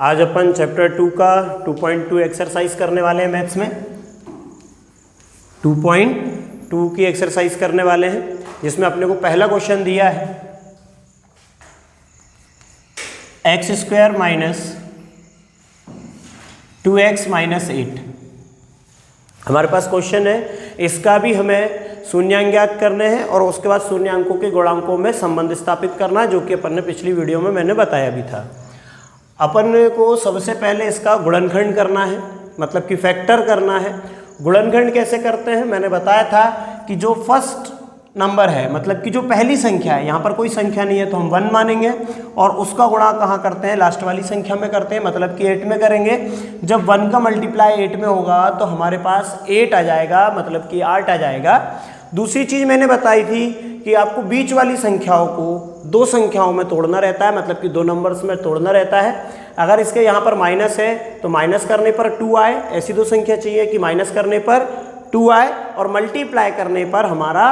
आज अपन चैप्टर 2 का 2.2 एक्सरसाइज करने वाले हैं मैथ्स में। 2.2 की एक्सरसाइज करने वाले हैं जिसमें अपने को पहला क्वेश्चन दिया है x² माइनस 2x माइनस 8। हमारे पास क्वेश्चन है, इसका भी हमें शून्यांक ज्ञात करने हैं और उसके बाद शून्यांकों के गुणांकों में संबंध स्थापित करना, जो कि अपन ने पिछली वीडियो में मैंने बताया भी था। अपन को सबसे पहले इसका गुणनखंड करना है, मतलब कि फैक्टर करना है। गुणनखंड कैसे करते हैं मैंने बताया था कि जो फर्स्ट नंबर है, मतलब कि जो पहली संख्या है, यहाँ पर कोई संख्या नहीं है तो हम 1 मानेंगे और उसका गुणा कहाँ करते हैं, लास्ट वाली संख्या में करते हैं, मतलब कि 8 में करेंगे। जब 1 का मल्टीप्लाई 8 में होगा तो हमारे पास 8 आ जाएगा, मतलब कि 8 आ जाएगा। दूसरी चीज़ मैंने बताई थी कि आपको बीच वाली संख्याओं को दो संख्याओं में तोड़ना रहता है, मतलब कि दो नंबर्स में तोड़ना रहता है। अगर इसके यहाँ पर माइनस है तो माइनस करने पर 2 आए, ऐसी दो संख्या चाहिए कि माइनस करने पर 2 आए और मल्टीप्लाई करने पर हमारा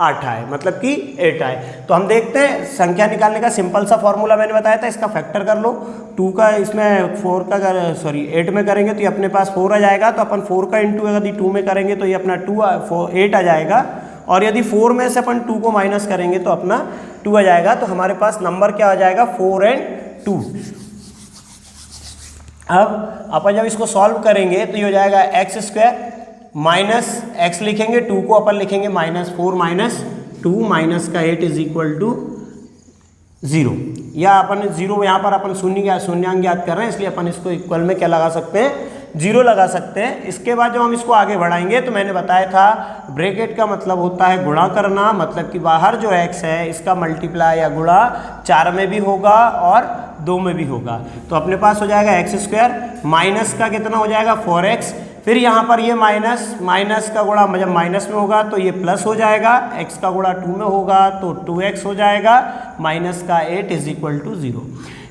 8 आए, मतलब कि 8 आए। तो हम देखते हैं संख्या निकालने का सिंपल सा फॉर्मूला मैंने बताया था, इसका फैक्टर कर लो। 2 का इसमें 4 का 8 में करेंगे तो ये अपने पास 4 आ जाएगा, तो अपन 4 का इंटू यदि 2 में करेंगे तो ये अपना 8 आ जाएगा, और यदि 4 में से अपन 2 को माइनस करेंगे तो अपना 2 आ जाएगा। तो हमारे पास नंबर क्या आ जाएगा, 4 और 2। अब अपन जब इसको सॉल्व करेंगे तो ये हो जाएगा x² माइनस x लिखेंगे, 2 को अपन लिखेंगे -4 माइनस 2 माइनस का 8 इज इक्वल टू 0, या अपन 0 यहाँ पर अपन शून्यांक ज्ञात कर रहे हैं, इसलिए अपन इसको इक्वल में क्या लगा सकते हैं, 0 लगा सकते हैं। इसके बाद जब हम इसको आगे बढ़ाएंगे तो मैंने बताया था ब्रैकेट का मतलब होता है गुणा करना, मतलब कि बाहर जो x है इसका मल्टीप्लाई या गुणा 4 में भी होगा और 2 में भी होगा। तो अपने पास हो जाएगा x² माइनस का कितना हो जाएगा 4x, फिर यहाँ पर ये माइनस का गुणा जब माइनस में होगा तो ये प्लस हो जाएगा, x का गुणा 2 में होगा तो 2x हो जाएगा, माइनस का 8 इज इक्वल टू 0।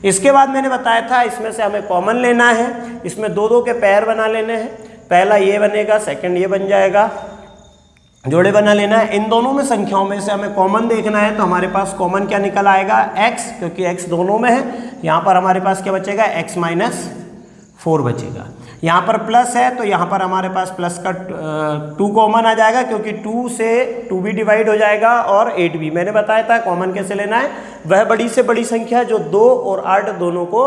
इसके बाद मैंने बताया था इसमें से हमें कॉमन लेना है, इसमें दो के पेयर बना लेने हैं। पहला ये बनेगा, सेकंड ये बन जाएगा, जोड़े बना लेना है। इन दोनों में संख्याओं में से हमें कॉमन देखना है, तो हमारे पास कॉमन क्या निकल आएगा, x, क्योंकि x दोनों में है। यहाँ पर हमारे पास क्या बचेगा, x माइनस 4 बचेगा। यहाँ पर प्लस है तो यहाँ पर हमारे पास प्लस का 2 कॉमन आ जाएगा, क्योंकि 2 से 2 भी डिवाइड हो जाएगा और 8 भी। मैंने बताया था कॉमन कैसे लेना है, वह बड़ी से बड़ी संख्या जो 2 और 8 दोनों को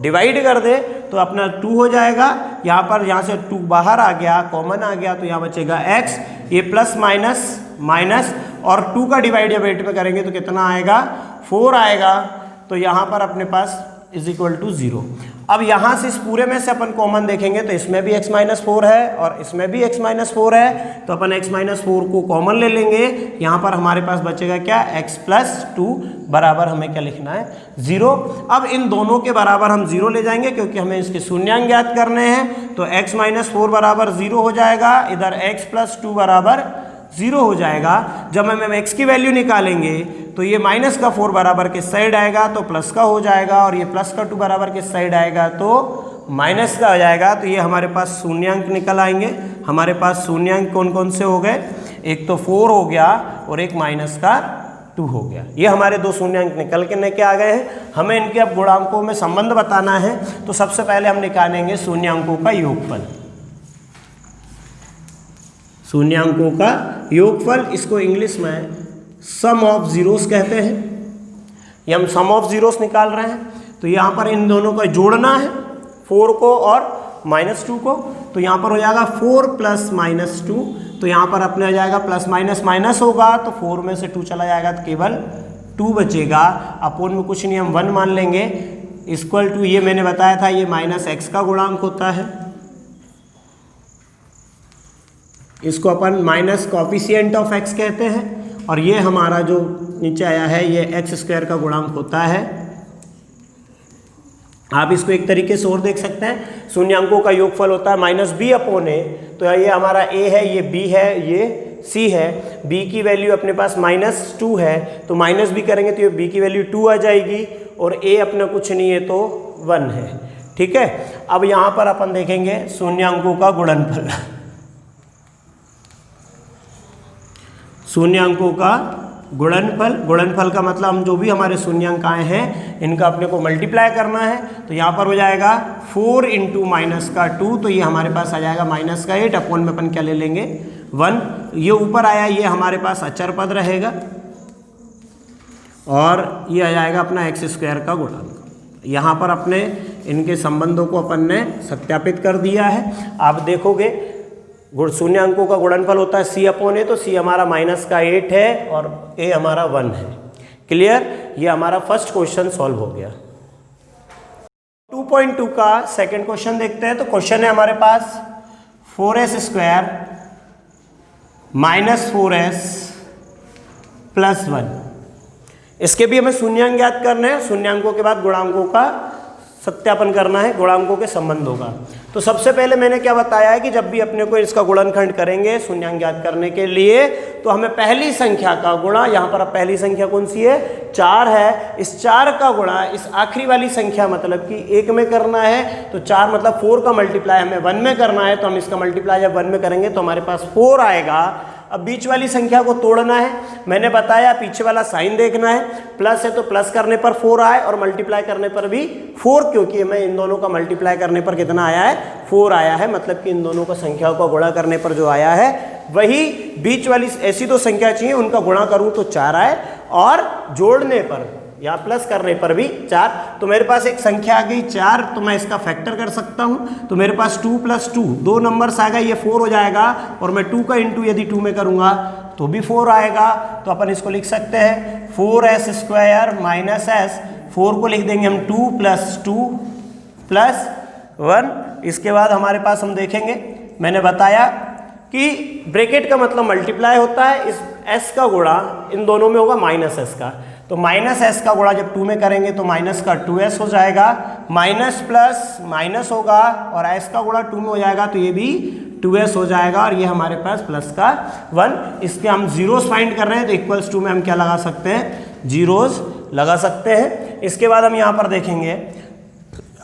डिवाइड कर दे तो अपना 2 हो जाएगा। यहाँ से 2 बाहर आ गया, कॉमन आ गया, तो यहाँ बचेगा x, ये प्लस माइनस माइनस, और 2 का डिवाइड जब 8 में करेंगे तो कितना आएगा, 4 आएगा। तो यहाँ पर अपने पास इज इक्वल टू 0। अब यहाँ से इस पूरे में से अपन कॉमन देखेंगे तो इसमें भी x माइनस 4 है और इसमें भी x माइनस 4 है, तो अपन x माइनस 4 को कॉमन ले लेंगे। यहाँ पर हमारे पास बचेगा क्या, x प्लस 2 बराबर हमें क्या लिखना है, 0। अब इन दोनों के बराबर हम 0 ले जाएंगे, क्योंकि हमें इसके शून्यांक ज्ञात करने हैं। तो x माइनस 4 बराबर 0 हो जाएगा, इधर x प्लस 2 बराबर 0 हो जाएगा। जब हम x की वैल्यू निकालेंगे तो ये माइनस का 4 बराबर किस साइड आएगा, तो प्लस का हो जाएगा, और ये प्लस का 2 बराबर किस साइड आएगा, तो माइनस का हो जाएगा। तो ये हमारे पास शून्यांक निकल आएंगे। हमारे पास शून्यांक कौन कौन से हो गए, एक तो 4 हो गया और एक माइनस का 2 हो गया। ये हमारे दो शून्यांक निकल के आ गए हैं। हमें इनके अब गुणांकों में संबंध बताना है, तो सबसे पहले हम निकालेंगे शून्यांकों का योगफल। शून्यांकों का योगफल, इसको इंग्लिश में सम ऑफ जीरोस कहते हैं। ये हम सम ऑफ जीरोस निकाल रहे हैं, तो यहाँ पर इन दोनों का जोड़ना है, 4 को और -2 को। तो यहाँ पर हो जाएगा 4 प्लस -2, तो यहाँ पर अपने आ जाएगा प्लस माइनस माइनस होगा, तो 4 में से 2 चला जाएगा तो केवल 2 बचेगा। अपोन में कुछ नहीं, हम 1 मान लेंगे, इक्वल टू ये मैंने बताया था ये -x का गुणांक होता है, इसको अपन माइनस कॉफिशिएंट ऑफ x कहते हैं, और ये हमारा जो नीचे आया है ये x² का गुणांक होता है। आप इसको एक तरीके से और देख सकते हैं, शून्यांकों का योगफल होता है -b/a। तो ये हमारा a है, ये b है, ये c है। b की वैल्यू अपने पास -2 है, तो माइनस भी करेंगे तो ये b की वैल्यू 2 आ जाएगी, और a अपना कुछ नहीं है तो 1 है। ठीक है, अब यहाँ पर अपन देखेंगे शून्यांकों का गुणनफल। शून्यांकों का गुणनफल, गुणनफल का मतलब हम जो भी हमारे शून्यांक आए हैं इनका अपने को मल्टीप्लाई करना है। तो यहाँ पर हो जाएगा 4 इंटू माइनस का 2, तो ये हमारे पास आ जाएगा माइनस का 8, अपॉन में अपन क्या ले लेंगे 1। ये ऊपर आया, ये हमारे पास अचर पद रहेगा और ये आ जाएगा अपना एक्स स्क्वायर का गुणांक। यहाँ पर अपने इनके संबंधों को अपन ने सत्यापित कर दिया है। आप देखोगे शून्यांकों का गुणनफल होता है c अपॉन ए, तो c हमारा माइनस का 8 है और a हमारा 1 है। क्लियर, ये हमारा फर्स्ट क्वेश्चन सॉल्व हो गया। 2.2 का सेकंड क्वेश्चन देखते हैं। तो क्वेश्चन है हमारे पास 4s square minus 4s plus 1। इसके भी हमें शून्यांक ज्ञात करने हैं, शून्यांकों के बाद गुणांकों का सत्यापन करना है, गुणांकों के संबंधों का। तो सबसे पहले मैंने क्या बताया है कि जब भी अपने को इसका गुणनखंड करेंगे शून्यांक ज्ञात करने के लिए, तो हमें पहली संख्या का गुणा, यहाँ पर अब पहली संख्या कौन सी है 4 है, इस 4 का गुणा इस आखिरी वाली संख्या मतलब कि 1 में करना है। तो 4 मतलब 4 का मल्टीप्लाई हमें 1 में करना है, तो हम इसका मल्टीप्लाई जब 1 में करेंगे तो हमारे पास 4 आएगा। अब बीच वाली संख्या को तोड़ना है, मैंने बताया पीछे वाला साइन देखना है, प्लस है तो प्लस करने पर 4 आए और मल्टीप्लाई करने पर भी 4, क्योंकि हमें इन दोनों का मल्टीप्लाई करने पर कितना आया है 4 आया है, मतलब कि इन दोनों का संख्याओं का गुणा करने पर जो आया है वही बीच वाली ऐसी दो संख्या चाहिए उनका गुणा करूं तो 4 आए और जोड़ने पर या प्लस करने पर भी 4। तो मेरे पास एक संख्या आ गई 4, तो मैं इसका फैक्टर कर सकता हूं। तो मेरे पास 2 प्लस 2 दो नंबर्स आ गए, ये 4 हो जाएगा और मैं 2 का इंटू यदि 2 में करूंगा तो भी 4 आएगा। तो अपन इसको लिख सकते हैं 4s स्क्वायर माइनस s, 4 को लिख देंगे हम 2 प्लस 2 प्लस 1। इसके बाद हमारे पास हम देखेंगे, मैंने बताया कि ब्रैकेट का मतलब मल्टीप्लाई होता है, इस s का गुणा इन दोनों में होगा माइनस s का। तो माइनस s का गुणा जब 2 में करेंगे तो माइनस का 2s हो जाएगा, माइनस प्लस माइनस होगा और s का गुणा 2 में हो जाएगा तो ये भी 2s हो जाएगा और ये हमारे पास प्लस का 1। इसके हम जीरोस फाइंड कर रहे हैं तो इक्वल्स टू में हम क्या लगा सकते हैं, जीरोस लगा सकते हैं। इसके बाद हम यहाँ पर देखेंगे,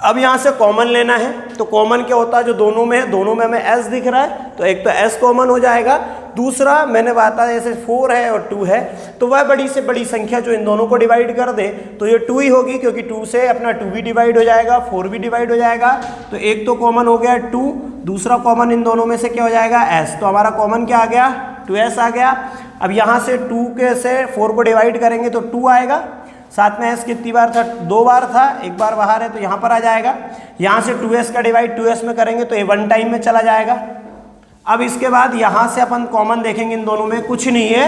अब यहाँ से कॉमन लेना है। तो कॉमन क्या होता है, जो दोनों में है, दोनों में हमें s दिख रहा है तो एक तो s कॉमन हो जाएगा, दूसरा मैंने बताया जैसे 4 है और 2 है तो वह बड़ी से बड़ी संख्या जो इन दोनों को डिवाइड कर दे तो ये 2 ही होगी, क्योंकि 2 से अपना 2 भी डिवाइड हो जाएगा, 4 भी डिवाइड हो जाएगा। तो एक तो कॉमन हो गया 2, दूसरा कॉमन इन दोनों में से क्या हो जाएगा s। तो हमारा कॉमन क्या आ गया 2s आ गया। अब यहाँ से 2 के से 4 को डिवाइड करेंगे तो 2 आएगा, साथ में s कितनी बार था 2 बार था, एक बार बाहर है तो यहाँ पर आ जाएगा। यहाँ से 2s का डिवाइड 2s में करेंगे तो ये 1 टाइम में चला जाएगा। अब इसके बाद यहाँ से अपन कॉमन देखेंगे, इन दोनों में कुछ नहीं है।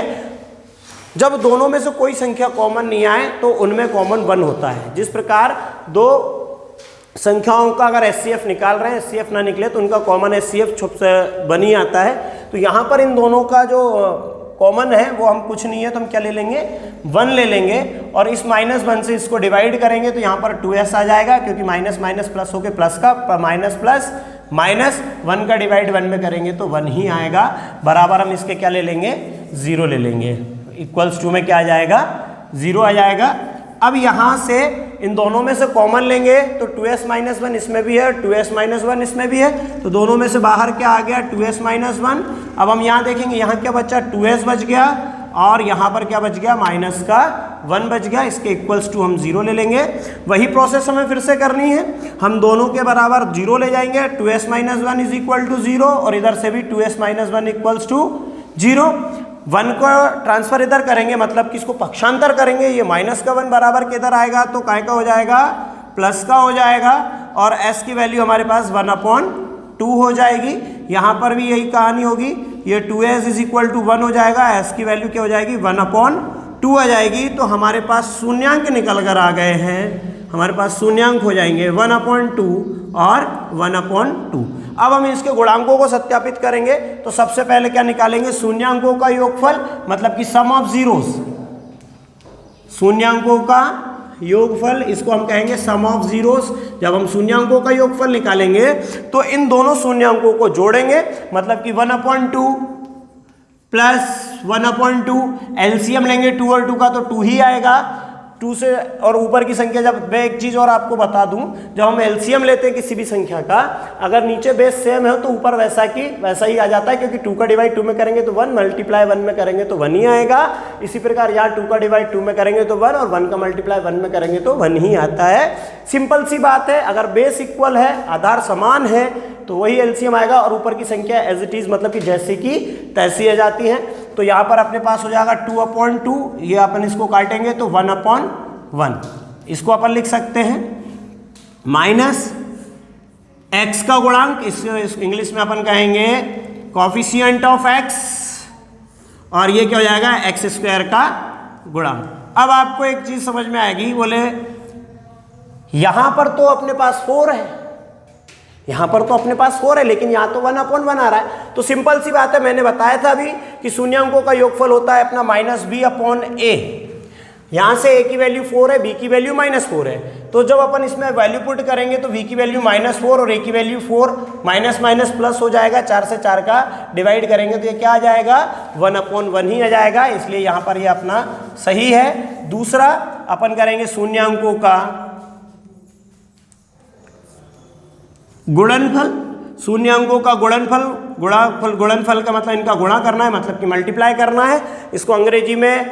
जब दोनों में से कोई संख्या कॉमन नहीं आए तो उनमें कॉमन 1 होता है। जिस प्रकार दो संख्याओं का अगर HCF निकाल रहे हैं, HCF ना निकले तो उनका कॉमन HCF छुप से बनी आता है। तो यहाँ पर इन दोनों का जो कॉमन है वो हम कुछ नहीं है तो हम क्या ले लेंगे 1 ले लेंगे और इस -1 से इसको डिवाइड करेंगे तो यहाँ पर 2s आ जाएगा, क्योंकि माइनस माइनस प्लस होके प्लस का माइनस प्लस माइनस 1 का डिवाइड 1 में करेंगे तो 1 ही आएगा। बराबर हम इसके क्या ले लेंगे 0 ले लेंगे, इक्वल्स टू में क्या आ जाएगा 0 आ जाएगा। अब यहाँ से इन दोनों में से कॉमन लेंगे तो 2s माइनस 1 इसमें भी है, 2s माइनस 1 इसमें भी है, तो दोनों में से बाहर क्या आ गया 2s माइनस 1। अब हम यहाँ देखेंगे, यहाँ क्या बचा 2s बच गया और यहाँ पर क्या बच गया माइनस का 1 बच गया। इसके इक्वल्स टू हम 0 ले लेंगे। वही प्रोसेस हमें फिर से करनी है, हम दोनों के बराबर 0 ले जाएंगे, 2s minus 1 is equal to 0 और इधर से भी 2s माइनस 1 इक्वल्स टू 0। 1 को ट्रांसफर इधर करेंगे, मतलब कि इसको पक्षांतर करेंगे, ये माइनस का 1 बराबर के इधर आएगा तो काय का हो जाएगा प्लस का हो जाएगा और s की वैल्यू हमारे पास 1/2 हो जाएगी। यहाँ पर भी यही कहानी होगी, ये 2s इज इक्वल टू 1 हो जाएगा, s की वैल्यू क्या हो जाएगी 1/2 आ जाएगी। तो हमारे पास शून्यांक निकल कर आ गए हैं, हमारे पास शून्यांक हो जाएंगे 1/2 और 1/2। अब हम इसके गुणांकों को सत्यापित करेंगे तो सबसे पहले क्या निकालेंगे शून्यांकों का योगफल, मतलब कि सम ऑफ जीरोस, शून्यांकों का योगफल, इसको हम कहेंगे सम ऑफ जीरोस। जब हम शून्यांकों का योगफल निकालेंगे तो इन दोनों शून्यांकों को जोड़ेंगे, मतलब कि 1/2 प्लस 1/2, एलसीएम लेंगे 2 और 2 का तो 2 ही आएगा, 2 से, और ऊपर की संख्या जब, मैं एक चीज़ और आपको बता दूं, जब हम एलसीएम लेते हैं किसी भी संख्या का, अगर नीचे बेस सेम है तो ऊपर वैसा ही आ जाता है, क्योंकि 2 का डिवाइड 2 में करेंगे तो 1, मल्टीप्लाई 1 में करेंगे तो 1 ही आएगा। इसी प्रकार यहाँ 2 का डिवाइड 2 में करेंगे तो 1, और 1 का मल्टीप्लाई 1 में करेंगे तो 1 ही आता है। सिंपल सी बात है, अगर बेस इक्वल है, आधार समान है, तो वही एलसीएम आएगा, और ऊपर की संख्या एज इट इज, मतलब कि जैसे कि तैसी आ जाती है। तो यहाँ पर अपने पास हो जाएगा 2/2, ये अपन इसको काटेंगे तो 1/1, इसको अपन लिख सकते हैं माइनस x का गुणांक, इस इंग्लिश में अपन कहेंगे कोफिशिएंट ऑफ x, और ये क्या हो जाएगा x² का गुणांक। अब आपको एक चीज समझ में आएगी, बोले यहां पर तो अपने पास 4 है, यहां पर तो अपने पास 4 है, लेकिन यहां तो 1/1 आ रहा है। तो सिंपल सी बात है, मैंने बताया था अभी कि शून्यांकों का योगफल होता है अपना -b/a। यहां से a की वैल्यू 4 है, b की वैल्यू -4 है, तो जब अपन इसमें वैल्यू पुट करेंगे तो v की वैल्यू -4 और a की वैल्यू 4, माइनस माइनस प्लस हो जाएगा, 4 से 4 का डिवाइड करेंगे तो ये क्या आ जाएगा 1/1 ही आ जाएगा, इसलिए यहां पर ये अपना सही है। दूसरा अपन करेंगे शून्यांकों का गुणनफल। शून्यांकों का गुणनफल का मतलब इनका गुणा करना है, मतलब कि मल्टीप्लाई करना है। इसको अंग्रेजी में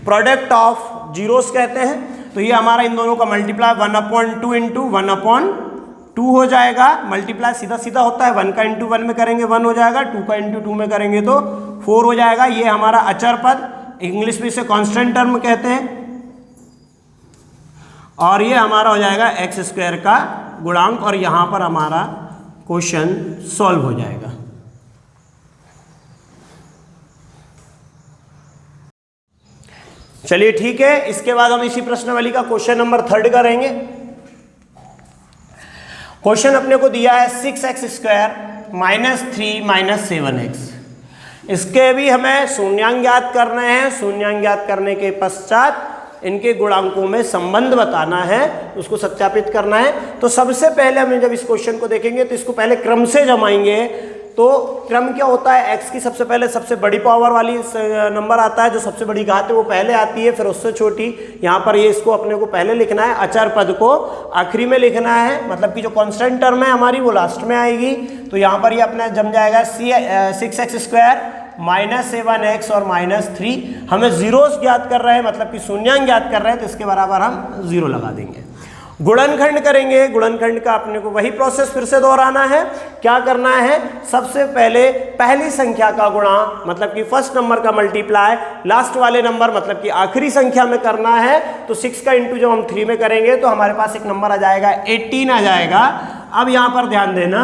प्रोडक्ट ऑफ जीरोस कहते हैं। तो ये हमारा इन दोनों का मल्टीप्लाई 1/2 इंटू 1/2 हो जाएगा। मल्टीप्लाई सीधा सीधा होता है, 1 का इंटू 1 में करेंगे 1 हो जाएगा, 2 का इंटू 2 में करेंगे तो 4 हो जाएगा। ये हमारा अचर पद, इंग्लिश में इसे कांस्टेंट टर्म कहते हैं, और ये हमारा हो जाएगा x² का गुणांक, और यहां पर हमारा क्वेश्चन सॉल्व हो जाएगा। चलिए ठीक है, इसके बाद हम इसी प्रश्नावली का क्वेश्चन नंबर 3 करेंगे। क्वेश्चन अपने को दिया है 6x² -3 7x। इसके भी हमें शून्यांक ज्ञात करने हैं। शून्यांक ज्ञात करने के पश्चात इनके गुणांकों में संबंध बताना है, उसको सत्यापित करना है। तो सबसे पहले हम जब इस क्वेश्चन को देखेंगे तो इसको पहले क्रम से जमाएंगे। तो क्रम क्या होता है, x की सबसे पहले सबसे बड़ी पावर वाली नंबर आता है, जो सबसे बड़ी घात है वो पहले आती है, फिर उससे छोटी। यहाँ पर ये इसको अपने को पहले लिखना है, अचर पद को आखिरी में लिखना है, मतलब कि जो कांस्टेंट टर्म है हमारी वो लास्ट में आएगी। तो यहाँ पर ये अपना जम जाएगा 6x² -7x और -3। हमें जीरोस ज्ञात कर रहे हैं, मतलब कि शून्यांक ज्ञात कर रहे हैं, तो इसके बराबर हम 0 लगा देंगे। गुणनखंड करेंगे। गुणनखंड का अपने को वही प्रोसेस फिर से दोहराना है। क्या करना है, सबसे पहले पहली संख्या का गुणा, मतलब कि फर्स्ट नंबर का मल्टीप्लाई लास्ट वाले नंबर, मतलब कि आखिरी संख्या में करना है। तो 6 का इंटू जब हम 3 में करेंगे तो हमारे पास एक नंबर आ जाएगा 18 आ जाएगा। अब यहाँ पर ध्यान देना,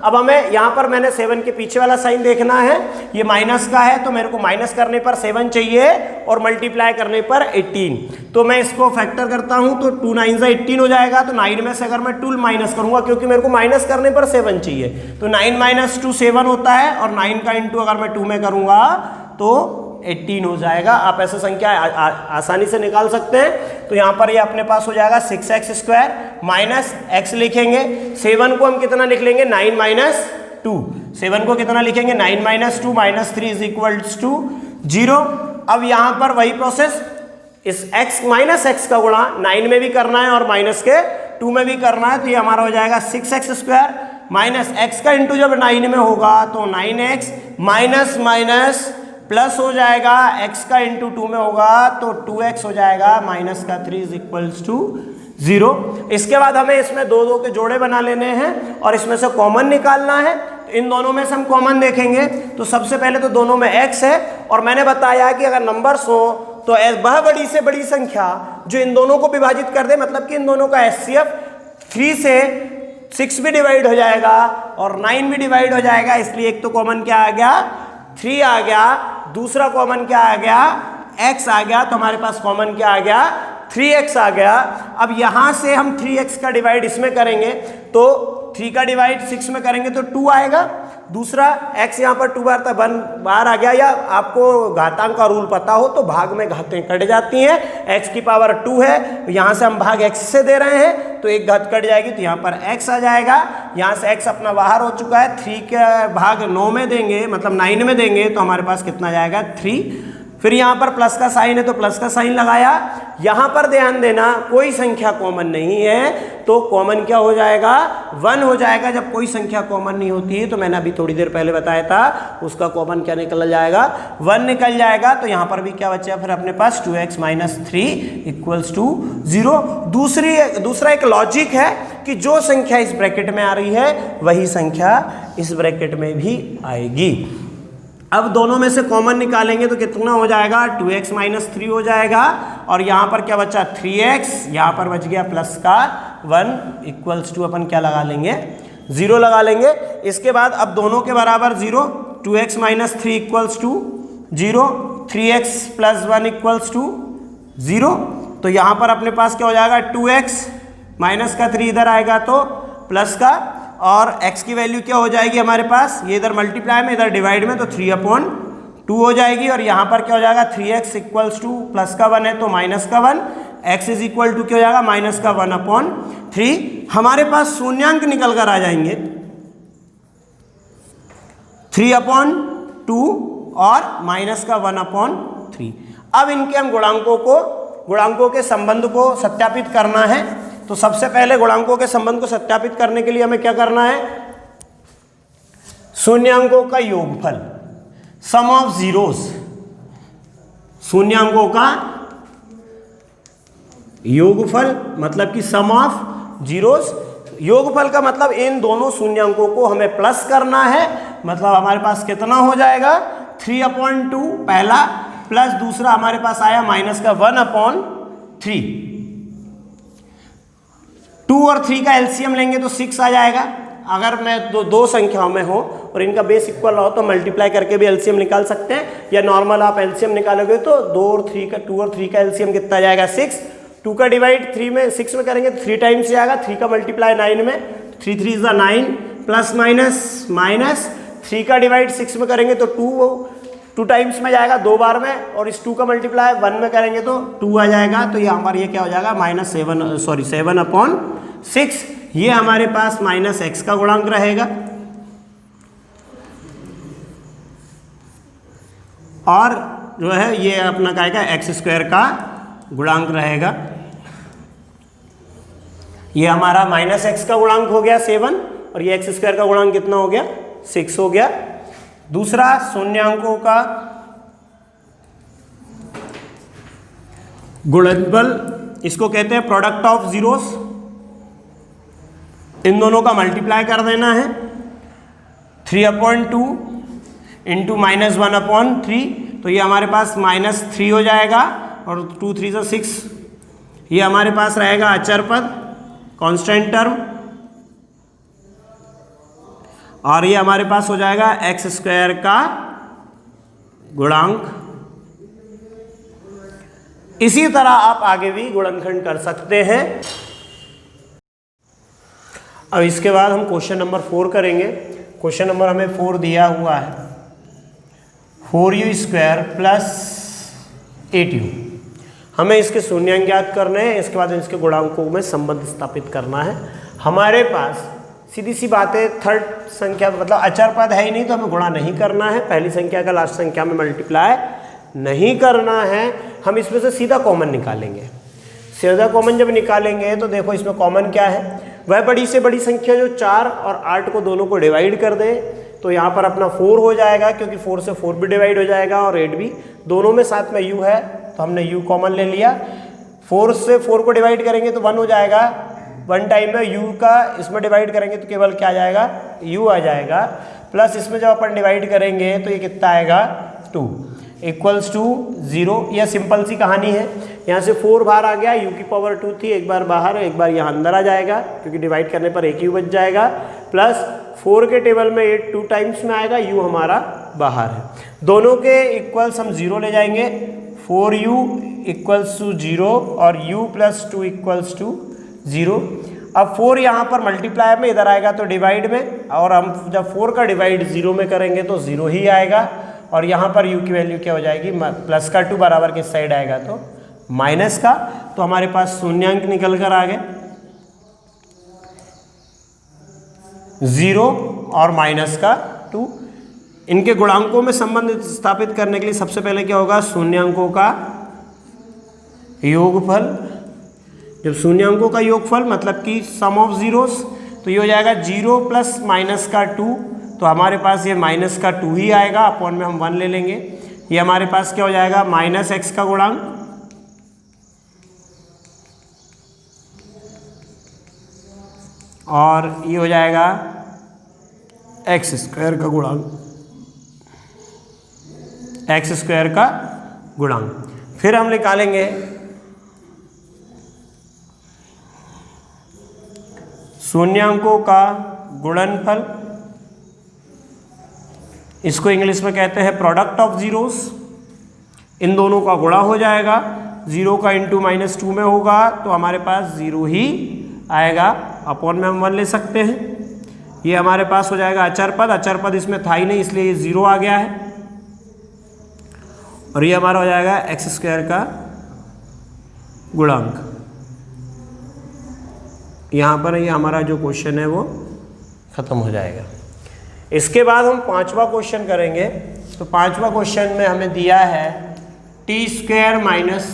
अब हमें यहाँ पर मैंने 7 के पीछे वाला साइन देखना है, ये माइनस का है, तो मेरे को माइनस करने पर 7 चाहिए और मल्टीप्लाई करने पर 18। तो मैं इसको फैक्टर करता हूँ, तो 2 9 से 18 हो जाएगा। तो 9 में से अगर मैं 2 माइनस करूंगा, क्योंकि मेरे को माइनस करने पर 7 चाहिए, तो 9 - 2 7 होता है, और 9 का इंटू अगर मैं 2 में करूंगा तो 18 हो जाएगा। आप ऐसे संख्या आसानी से निकाल सकते हैं। तो यहाँ पर ये अपने पास हो जाएगा 6x² -x लिखेंगे। 7 को हम कितना लिख लेंगे, 9 - 2। 7 को कितना लिखेंगे, 9 - 2 -3 = 0। अब यहाँ पर वही प्रोसेस, इस x का गुणा 9 में भी करना है और माइनस के 2 में भी करना है। तो ये हमारा हो जाएगा 6x² -x का इंटू जब 9 में होगा तो 9x माइनस प्लस हो जाएगा, x का इंटू 2 में होगा तो 2x हो जाएगा, -3 = 0। इसके बाद हमें इसमें 2 के जोड़े बना लेने हैं और इसमें से कॉमन निकालना है। तो इन दोनों में से हम कॉमन देखेंगे। तो सबसे पहले तो दोनों में x है, और मैंने बताया कि अगर नंबर्स हो तो वह बड़ी से बड़ी संख्या जो इन दोनों को विभाजित कर दे, मतलब कि इन दोनों का HCF 3 से 6 भी डिवाइड हो जाएगा और 9 भी डिवाइड हो जाएगा। इसलिए एक तो कॉमन क्या आ गया, 3 आ गया। दूसरा कॉमन क्या आ गया, x आ गया। तो हमारे पास कॉमन क्या आ गया, 3x आ गया। अब यहां से हम 3x का डिवाइड इसमें करेंगे तो 3 का डिवाइड 6 में करेंगे तो 2 आएगा। दूसरा x यहाँ पर 2 बार था, 1 बार आ गया। या आपको घातांक का रूल पता हो तो भाग में घातें कट जाती हैं। x की पावर 2 है, यहाँ से हम भाग x से दे रहे हैं तो एक घात कट जाएगी, तो यहाँ पर x आ जाएगा। यहाँ से x अपना बाहर हो चुका है। 3 का भाग 9 में देंगे, मतलब 9 में देंगे तो हमारे पास कितना जाएगा, 3। फिर यहाँ पर प्लस का साइन है तो प्लस का साइन लगाया। यहाँ पर ध्यान देना कोई संख्या कॉमन नहीं है तो कॉमन क्या हो जाएगा, 1 हो जाएगा। जब कोई संख्या कॉमन नहीं होती है तो मैंने अभी थोड़ी देर पहले बताया था उसका कॉमन क्या निकल जाएगा, 1 निकल जाएगा। तो यहाँ पर भी क्या बचा फिर अपने पास 2x माइनस 3 इक्वल्स टू 0। दूसरा एक लॉजिक है कि जो संख्या इस ब्रैकेट में आ रही है वही संख्या इस ब्रैकेट में भी आएगी। अब दोनों में से कॉमन निकालेंगे तो कितना हो जाएगा, 2x माइनस 3 हो जाएगा और यहाँ पर क्या बचा 3x, यहाँ पर बच गया प्लस का 1 इक्वल्स टू अपन क्या लगा लेंगे, 0 लगा लेंगे। इसके बाद अब दोनों के बराबर 0, 2x minus 3 equals to 0, 3x plus 1 equals to 0। तो यहाँ पर अपने पास क्या हो जाएगा, 2x माइनस का 3 इधर आएगा तो प्लस का, और x की वैल्यू क्या हो जाएगी हमारे पास, ये इधर मल्टीप्लाई में इधर डिवाइड में तो 3/2 हो जाएगी। और यहाँ पर क्या हो जाएगा 3x इक्वल्स टू प्लस का 1 है तो माइनस का 1, x इज इक्वल टू क्या हो जाएगा माइनस का 1/3। हमारे पास शून्यांक निकल कर आ जाएंगे 3/2 और माइनस का 1/3। अब इनके हम गुणांकों के संबंध को सत्यापित करना है। तो सबसे पहले गुणांकों के संबंध को सत्यापित करने के लिए हमें क्या करना है, शून्यांकों का योगफल, सम ऑफ जीरोस, शून्यांकों का योगफल मतलब कि सम ऑफ जीरोस। योगफल का मतलब इन दोनों शून्यांकों को हमें प्लस करना है। मतलब हमारे पास कितना हो जाएगा 3/2 पहला, प्लस दूसरा हमारे पास आया माइनस का 1/3। 2 और 3 का एलसीएम लेंगे तो 6 आ जाएगा। अगर मैं दो संख्याओं में हो और इनका बेस इक्वल हो तो मल्टीप्लाई करके भी एलसीएम निकाल सकते हैं, या नॉर्मल आप एलसीएम निकालोगे तो 2 और 3 का एलसीएम कितना आ जाएगा 6। 2 का डिवाइड 3 में 6 में करेंगे तो 3 टाइम्स जाएगा, 3 का मल्टीप्लाई 9 में, 3 3 इज 9 प्लस माइनस माइनस, 3 का डिवाइड 6 में करेंगे तो 2 टाइम्स में जाएगा 2 बार में, और इस 2 का मल्टीप्लाई 1 में करेंगे तो 2 आ जाएगा। तो यहाँ पर ये क्या हो जाएगा -7/6। ये हमारे पास माइनस x का गुणांक रहेगा और जो है ये अपना क्या आएगा x² का गुणांक रहेगा। ये हमारा -x का गुणांक हो गया 7 और ये x² का गुणांक कितना हो गया 6 हो गया। दूसरा शून्यांकों का गुणनफल, इसको कहते हैं प्रोडक्ट ऑफ जीरोस। इन दोनों का मल्टीप्लाई कर देना है, 3/2 इंटू -1/3, तो ये हमारे पास -3 हो जाएगा और 2 3 6। ये हमारे पास रहेगा अचर पद, कांस्टेंट टर्म, और ये हमारे पास हो जाएगा x² का गुणांक। इसी तरह आप आगे भी गुणनखंड कर सकते हैं। अब इसके बाद हम क्वेश्चन नंबर 4 करेंगे। क्वेश्चन नंबर हमें 4 दिया हुआ है, 4u² प्लस 8u। हमें इसके शून्यांक ज्ञात करने हैं, इसके बाद इसके गुणांकों में संबंध स्थापित करना है। हमारे पास सीधी सी बात है, थर्ड संख्या मतलब अचर पद है ही नहीं तो हमें गुणा नहीं करना है, पहली संख्या का लास्ट संख्या में मल्टीप्लाई नहीं करना है। हम इसमें से सीधा कॉमन निकालेंगे। सीधा कॉमन जब निकालेंगे तो देखो इसमें कॉमन क्या है, वह बड़ी से बड़ी संख्या जो 4 और 8 को दोनों को डिवाइड कर दे। तो यहाँ पर अपना 4 हो जाएगा, क्योंकि 4 से 4 भी डिवाइड हो जाएगा और 8 भी, दोनों में साथ में u है तो हमने u कॉमन ले लिया। 4 से 4 को डिवाइड करेंगे तो 1 हो जाएगा, 1 टाइम में u का इसमें डिवाइड करेंगे तो केवल क्या आ जाएगा u आ जाएगा, प्लस इसमें जब अपन डिवाइड करेंगे तो ये कितना आएगा 2 इक्वल्स टू 0। यह सिंपल सी कहानी है। यहाँ से 4 बाहर आ गया, u की पावर 2 थी, एक बार बाहर एक बार यहाँ अंदर आ जाएगा, क्योंकि डिवाइड करने पर एक u बच जाएगा, प्लस 4 के टेबल में 8 2 टाइम्स में आएगा, u हमारा बाहर है। दोनों के इक्वल्स हम 0 ले जाएंगे, 4u इक्वल्स टू 0 और u प्लस 2 इक्वल्स टू 0। अब 4 यहाँ पर मल्टीप्लाई में इधर आएगा तो डिवाइड में, और हम जब 4 का डिवाइड 0 में करेंगे तो 0 ही आएगा, और यहाँ पर u की वैल्यू क्या हो जाएगी, प्लस का 2 बराबर किस साइड आएगा तो माइनस का। तो हमारे पास शून्यांक निकल कर आ गए 0 और माइनस का 2। इनके गुणांकों में संबंध स्थापित करने के लिए सबसे पहले क्या होगा, शून्यांकों का योगफल। जब शून्यांकों का योगफल मतलब कि सम ऑफ जीरोस, तो ये हो जाएगा 0 प्लस माइनस का 2, तो हमारे पास ये माइनस का 2 ही आएगा, अपॉन में हम 1 ले लेंगे। ये हमारे पास क्या हो जाएगा, माइनस एक्स का गुणांक, और ये हो जाएगा एक्स स्क्वायर का गुणांक, एक्स स्क्वायर का गुणांक। फिर हम निकालेंगे शून्यांकों का गुणनफल, इसको इंग्लिश में कहते हैं प्रोडक्ट ऑफ जीरोस। इन दोनों का गुणा हो जाएगा, 0 का इंटू -2 में होगा तो हमारे पास 0 ही आएगा, अपॉन में हम 1 ले सकते हैं। ये हमारे पास हो जाएगा अचर पद, अचर पद इसमें था ही नहीं इसलिए ये 0 आ गया है, और ये हमारा हो जाएगा एक्स स्क्वायर का गुणांक। यहाँ पर ये हमारा जो क्वेश्चन है वो खत्म हो जाएगा। इसके बाद हम 5वां क्वेश्चन करेंगे। तो 5वां क्वेश्चन में हमें दिया है t² माइनस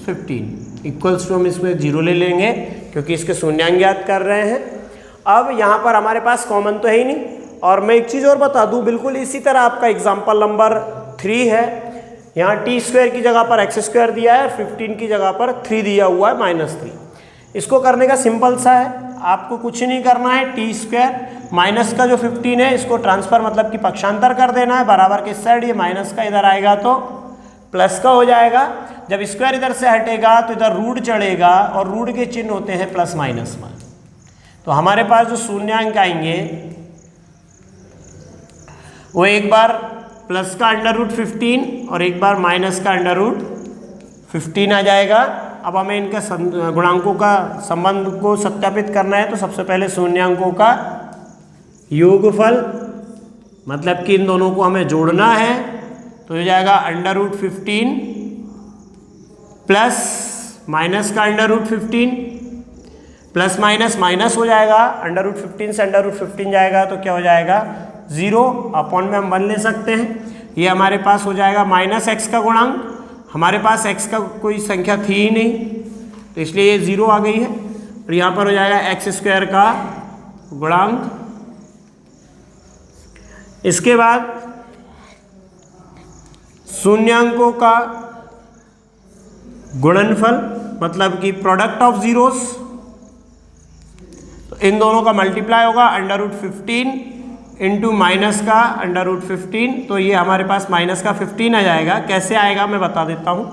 15 इक्वल्स टू, हम इसमें 0 ले लेंगे क्योंकि इसके शून्यांक ज्ञात कर रहे हैं। अब यहाँ पर हमारे पास कॉमन तो है ही नहीं, और मैं एक चीज़ और बता दूँ, बिल्कुल इसी तरह आपका एग्जाम्पल नंबर 3 है। यहाँ t² की जगह पर x² दिया है, 15 की जगह पर 3 दिया हुआ है -3। इसको करने का सिंपल सा है, आपको कुछ नहीं करना है, t² माइनस का जो 15 है इसको ट्रांसफर मतलब कि पक्षांतर कर देना है, बराबर के साइड ये माइनस का इधर आएगा तो प्लस का हो जाएगा। जब स्क्वायर इधर से हटेगा तो इधर रूट चढ़ेगा, और रूट के चिन्ह होते हैं प्लस माइनस में। तो हमारे पास जो शून्यांक आएंगे वो एक बार प्लस का √15 और एक बार माइनस का √15 आ जाएगा। अब हमें इनके गुणांकों का संबंध को सत्यापित करना है, तो सबसे पहले शून्यांकों का योगफल मतलब कि इन दोनों को हमें जोड़ना है, तो हो जाएगा √15 प्लस माइनस का √15, प्लस माइनस माइनस हो जाएगा, √15 से √15 जाएगा तो क्या हो जाएगा 0, अपॉन में हम 1 ले सकते हैं। ये हमारे पास हो जाएगा माइनस एक्स का गुणांक, हमारे पास x का कोई संख्या थी ही नहीं तो इसलिए ये 0 आ गई है, और यहाँ पर हो जाएगा x² का गुणांक। इसके बाद शून्यांकों का गुणनफल मतलब कि प्रोडक्ट ऑफ जीरोस, तो इन दोनों का मल्टीप्लाई होगा √15 इंटू माइनस का √15, तो ये हमारे पास माइनस का 15 आ जाएगा। कैसे आएगा मैं बता देता हूँ,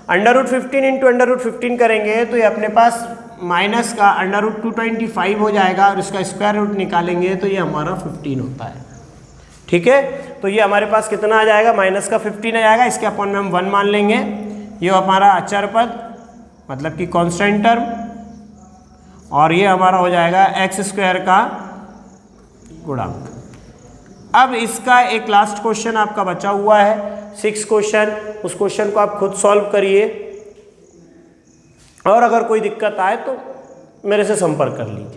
√15 इंटू √15 करेंगे तो ये अपने पास माइनस का √225 हो जाएगा, और इसका स्क्वायर रूट निकालेंगे तो ये हमारा 15 होता है। ठीक है, तो ये हमारे पास कितना आ जाएगा, माइनस का 15 आ जाएगा, इसके अपॉन में हम 1 मान लेंगे। ये हमारा अचर पद मतलब कि कांस्टेंट टर्म, और ये हमारा हो जाएगा x² का गुणांक। अब इसका एक लास्ट क्वेश्चन आपका बचा हुआ है 6 क्वेश्चन, उस क्वेश्चन को आप खुद सॉल्व करिए, और अगर कोई दिक्कत आए तो मेरे से संपर्क कर लीजिए।